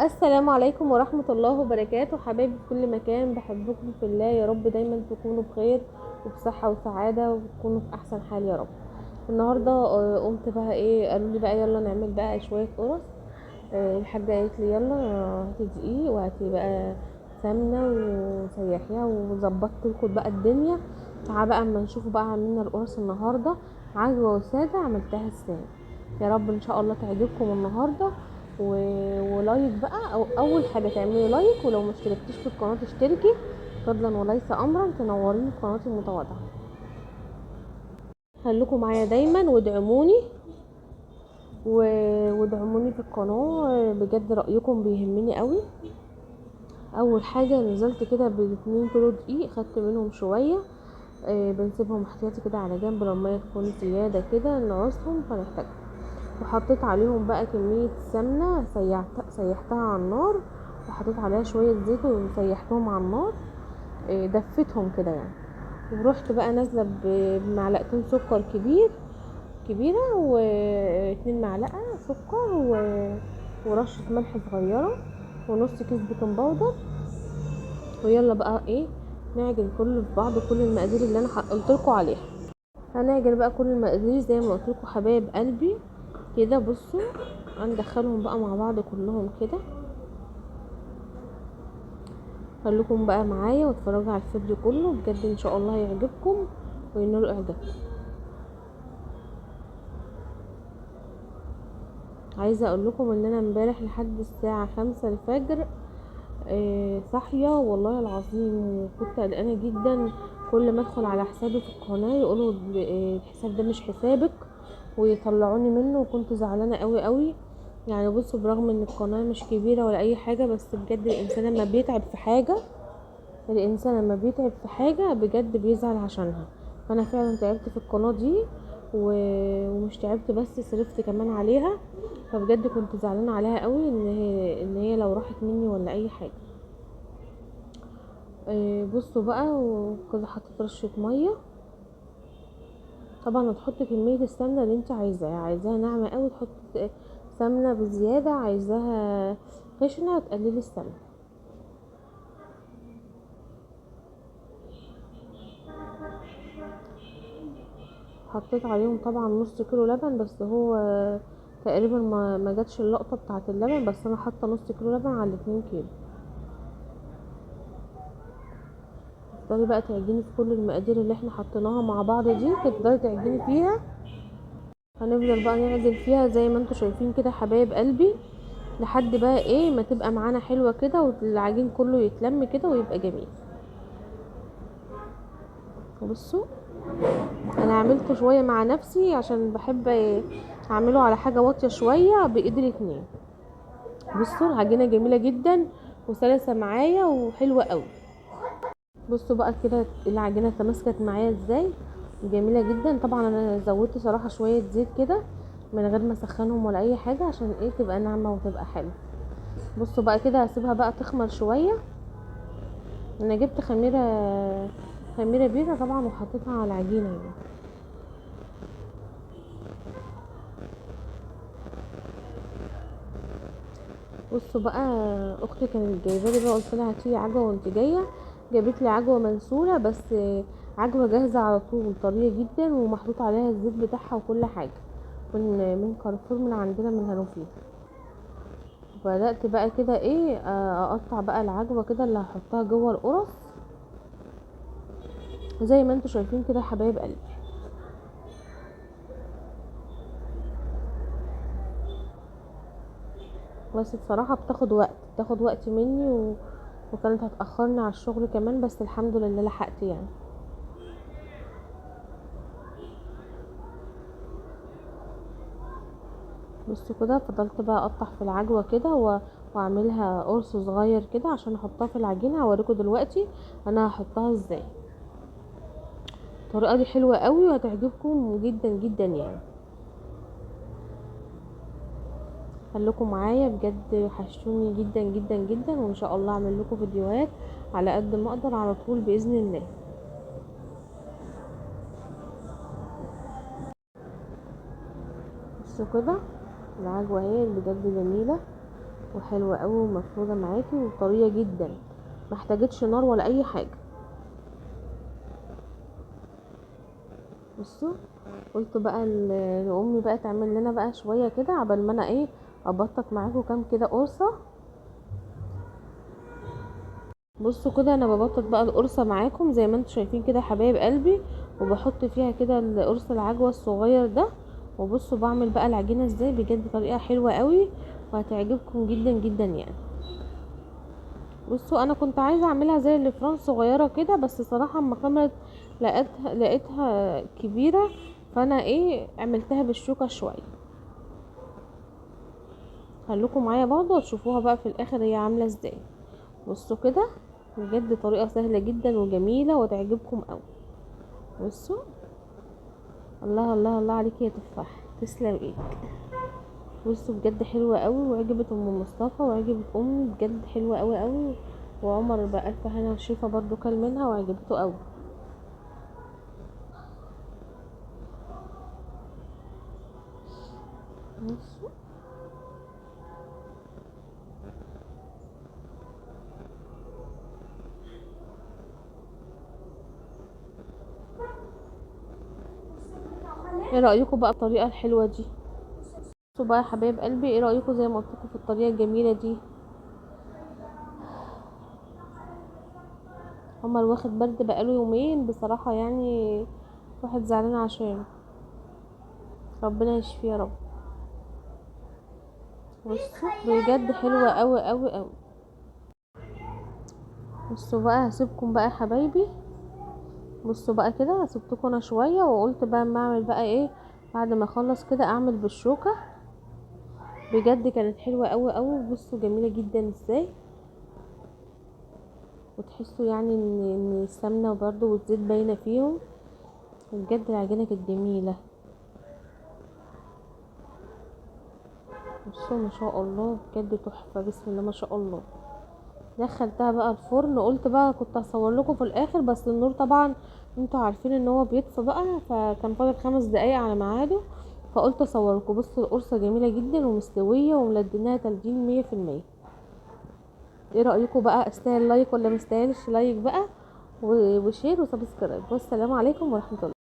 السلام عليكم ورحمة الله وبركاته، حبايبي في كل مكان، بحبكم في الله. يا رب دايما تكونوا بخير وبصحة وسعادة وتكونوا في احسن حال يا رب. النهاردة قمت بقى قالوا لي بقى يلا نعمل بقى شوية قرص. الحاجة قالت لي يلا هاتي دقيق وهاتي بقى سمنة وسيحيها وظبطت لكم بقى الدنيا. تعالى بقى اما نشوفوا بقى عاملين القرص النهاردة عجوة وسادة، عملتها ازاي. يا رب ان شاء الله تعجبكم النهارده. و... ولايك بقى، او اول حاجه تعملي لايك، ولو ما اشتركتيش في القناه اشتركي، فضلا وليس امرا تنوريني قناتي المتواضعه. خليكم معايا دايما وادعموني و... وادعموني في القناه، بجد رايكم بيهمني قوي. اول حاجه نزلت كده ب2 كيلو دقيق، خدت منهم شويه. بنسيبهم احتياطي كده على جنب، لما تكون زياده كده نعوزهم فنحتاجهم. وحطيت عليهم بقى كمية سمنة، سيحتها على النار، وحطيت عليها شوية زيت وسيحتهم على النار. دفتهم كده يعني. ورحت بقى نازلة بمعلقتين سكر كبيرة، و2 معلقة سكر، ورشة ملح صغيرة، ونص كيس بيكنج باودر. ويلا بقى نعجن كله في بعض، كل المقادير اللي انا قلتلكوا عليها. هنعجن بقى كل المقادير زي ما قلتلكوا حبايب قلبي كده. بصوا، هندخلهم بقى مع بعض كلهم كده. خليكم بقى معايا واتفرجوا على الفيديو كله، بجد ان شاء الله يعجبكم وينال اعجابكم. عايزه اقول لكم ان انا امبارح لحد الساعه 5 الفجر صاحيه والله العظيم، وكنت قلقانه جدا. كل ما ادخل على حسابي في القناه يقولوا الحساب ده مش حسابك ويطلعوني منه، وكنت زعلانه قوي قوي. يعني بصوا، برغم ان القناه مش كبيره ولا اي حاجه، بس بجد الانسان لما بيتعب في حاجه بجد بيزعل عشانها. فانا فعلا تعبت في القناه دي، ومش تعبت بس، صرفت كمان عليها. فبجد كنت زعلانه عليها قوي ان هي لو راحت مني ولا اي حاجه. بصوا بقى، وكده حطيت رشه ميه. طبعا هتحط كميه السمنه اللي انت عايزاها ناعمه قوي تحط سمنه بزياده، عايزاها خشنه تقللي السمنه. حطيت عليهم طبعا نص كيلو لبن، بس هو تقريبا ما جاتش اللقطه بتاعه اللبن، بس انا حاطه نص كيلو لبن على 2 كيلو. تفضلي بقى تعجني في كل المقادير اللي احنا حطيناها مع بعض دي، تفضلي تعجني فيها. هنفضل بقى نعجن فيها زي ما انتوا شايفين كده حبايب قلبي، لحد بقى ما تبقى معانا حلوه كده، والعجين كله يتلم كده ويبقى جميل. وبصوا، انا عملت شويه مع نفسي عشان بحب اعمله على حاجه واطيه شويه بايد الاتنين. بصوا العجينه جميله جدا وسلسه معايا وحلوه قوي. بصوا بقى كده العجينه تماسكت معايا ازاي، جميله جدا. طبعا انا زودت صراحه شويه زيت كده من غير ما اسخنهم ولا اي حاجه، عشان تبقى ناعمه وتبقى حلوه. بصوا بقى كده هسيبها بقى تخمر شويه. انا جبت خميره بيضه طبعا وحطيتها على العجينه يعني. بصوا بقى، اختي كانت جايبه لي بقى، قلت لها هاتي عجوه وانت جايه. جابت لي عجوه منسوله، بس عجوه جاهزه على طول، طريه جدا ومحطوط عليها الزيت بتاعها وكل حاجه، من كارفور، من عندنا من هانوفيل. بدات بقى كده اقطع بقى العجوه كده اللي هحطها جوه القرص، زي ما انتوا شايفين كده حبايب قلبي. بس بصراحه بتاخد وقت مني، وكانت هتاخرني على الشغل كمان، بس الحمد لله لحقت يعني. بصوا كده فضلت بقى اقطع في العجوه كده واعملها قرص صغير كده عشان احطها في العجينه. هوريكم دلوقتي انا هحطها ازاي. الطريقه دي حلوه قوي وهتعجبكم جدا جدا يعني. خليكم معايا بجد، وحشتوني جدا جدا جدا، وان شاء الله اعمل لكم فيديوهات على قد ما اقدر على طول باذن الله. بصوا كده العجوه اهي بجد جميله، وحلوة قوي ومفرودة معاكي وطرية جدا، محتاجتش نار ولا اي حاجة. بصوا، قلت بقى لامي بقى تعمل لنا بقى شوية كده عبال ما انا ايه ابطط معاكم كام كده قرصة. بصوا كده انا ببطط بقى القرصة معاكم زي ما انتم شايفين كده يا حبايب قلبي، وبحط فيها كده القرص العجوة الصغير ده. وبصوا بعمل بقى العجينة ازاي، بجد طريقة حلوة قوي وهتعجبكم جدا جدا يعني. بصوا انا كنت عايزة اعملها زي الفران صغيرة كده، بس صراحة اما كملت لقيتها كبيرة، فانا ايه عملتها بالشوكة شوية. خلوكم معايا برضه وتشوفوها بقى في الاخر هي عاملة ازاي. بصوا كده، بجد طريقة سهلة جدا وجميلة وتعجبكم قوي. بصوا، الله الله الله عليك يا تفاح، تسلم ايدك. بصوا بجد حلوة قوي وعجبت ام مصطفى وعجبت امي، بجد حلوة قوي قوي. وعمر بقى الف هنا وشيفا برضو كل منها وعجبته قوي. بصوا، ايه رأيكم بقى الطريقة الحلوة دي؟ بصوا بقى يا حبايب قلبي، ايه رأيكم زي ما قلت لكم في الطريقة الجميلة دي؟ عمر واخد برد بقاله يومين بصراحة يعني، واحد زعلان عشان، ربنا يشفيه يا رب. بصوا بجد حلوة قوي قوي قوي. بصوا بقى هسيبكم بقى يا حبايبي. بصوا بقى كده سبتكم انا شويه وقلت بقى اما اعمل بقى ايه بعد ما اخلص كده اعمل بالشوكه. بجد كانت حلوه قوي قوي. بصوا جميله جدا ازاي، وتحسوا يعني ان السمنه برضو والزيت باينه فيهم. بجد العجينه كانت جميله. بصوا ما شاء الله بجد تحفه، بسم الله ما شاء الله. دخلتها بقى الفرن، قلت بقى كنت هصور لكم في الاخر بس النور طبعا انتوا عارفين ان هو بيطفى بقى، فكان فاضل 5 دقايق على ميعاده، فقلت اصوركم. بصوا القرصه جميله جدا ومستويه وملدينها تلدين 100%. ايه رايكم بقى، استاهل لايك ولا مستاهلش لايك بقى وشير وسبسكرايب. والسلام عليكم ورحمه الله.